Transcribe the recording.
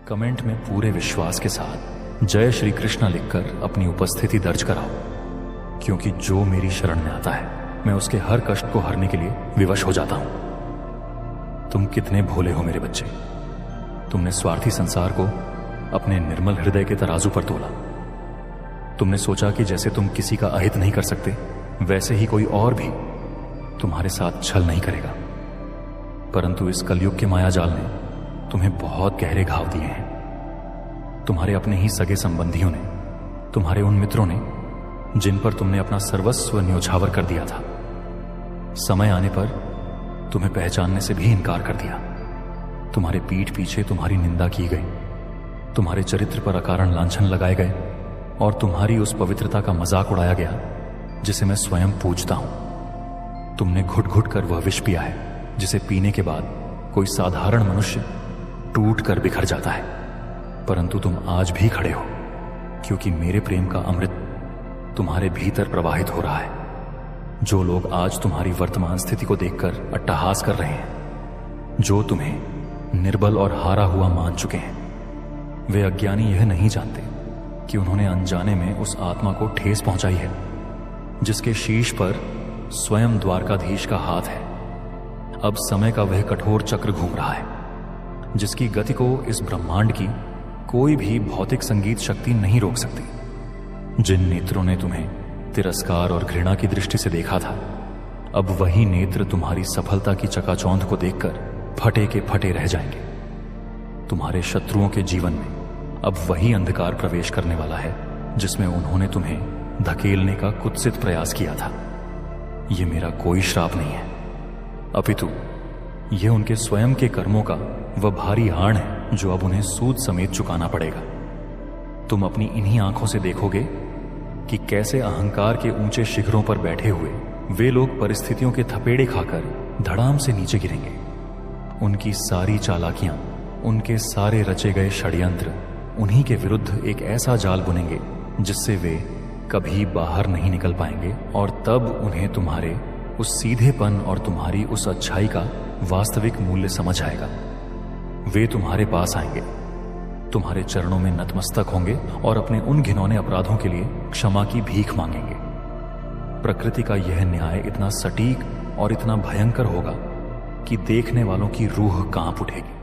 Comment में पूरे विश्वास के साथ जय श्री कृष्ण लिखकर अपनी उपस्थिति दर्ज कराओ, क्योंकि जो मेरी शरण में आता है मैं उसके हर कष्ट को हरने के लिए विवश हो जाता हूं। तुम कितने भोले हो मेरे बच्चे। तुमने स्वार्थी संसार को अपने निर्मल हृदय के तराजू पर तोला। तुमने सोचा कि जैसे तुम किसी का अहित नहीं कर सकते, वैसे ही कोई और भी तुम्हारे साथ छल नहीं करेगा। परंतु इस कलयुग के माया जाल ने तुम्हें बहुत गहरे घाव दिए हैं। तुम्हारे अपने ही सगे संबंधियों ने, तुम्हारे उन मित्रों ने जिन पर तुमने अपना सर्वस्व न्योछावर कर दिया था, समय आने पर तुम्हें पहचानने से भी इनकार कर दिया। तुम्हारे पीठ पीछे तुम्हारी निंदा की गई, तुम्हारे चरित्र पर अकारण लांछन लगाए गए और तुम्हारी उस पवित्रता का मजाक उड़ाया गया जिसे मैं स्वयं पूजता हूं। तुमने घुट घुट कर वह विष पिया है जिसे पीने के बाद कोई साधारण मनुष्य टूट कर बिखर जाता है। परंतु तुम आज भी खड़े हो, क्योंकि मेरे प्रेम का अमृत तुम्हारे भीतर प्रवाहित हो रहा है। जो लोग आज तुम्हारी वर्तमान स्थिति को देखकर अट्टहास कर रहे हैं, जो तुम्हें निर्बल और हारा हुआ मान चुके हैं, वे अज्ञानी यह नहीं जानते कि उन्होंने अनजाने में उस आत्मा को ठेस पहुंचाई है जिसके शीश पर स्वयं द्वारकाधीश का हाथ है। अब समय का वह कठोर चक्र घूम रहा है जिसकी गति को इस ब्रह्मांड की कोई भी भौतिक संगीत शक्ति नहीं रोक सकती। जिन नेत्रों ने तुम्हें तिरस्कार और घृणा की दृष्टि से देखा था, अब वही नेत्र तुम्हारी सफलता की चकाचौंध को देखकर फटे के फटे रह जाएंगे। तुम्हारे शत्रुओं के जीवन में अब वही अंधकार प्रवेश करने वाला है जिसमें उन्होंने तुम्हें धकेलने का कुत्सित प्रयास किया था। यह मेरा कोई श्राप नहीं है, अपितु यह उनके स्वयं के कर्मों का वह भारी हाण है जो अब उन्हें सूद समेत चुकाना पड़ेगा। तुम अपनी इन्हीं आंखों से देखोगे कि कैसे अहंकार के ऊंचे शिखरों पर बैठे हुए वे लोग परिस्थितियों के थपेड़े खाकर धड़ाम से नीचे गिरेंगे। उनकी सारी चालाकियां, उनके सारे रचे गए षड्यंत्र उन्हीं के विरुद्ध एक ऐसा जाल बुनेंगे जिससे वे कभी बाहर नहीं निकल पाएंगे। और तब उन्हें तुम्हारे उस सीधेपन और तुम्हारी उस अच्छाई का वास्तविक मूल्य समझ आएगा। वे तुम्हारे पास आएंगे, तुम्हारे चरणों में नतमस्तक होंगे और अपने उन घिनौने अपराधों के लिए क्षमा की भीख मांगेंगे। प्रकृति का यह न्याय इतना सटीक और इतना भयंकर होगा कि देखने वालों की रूह कांप उठेगी।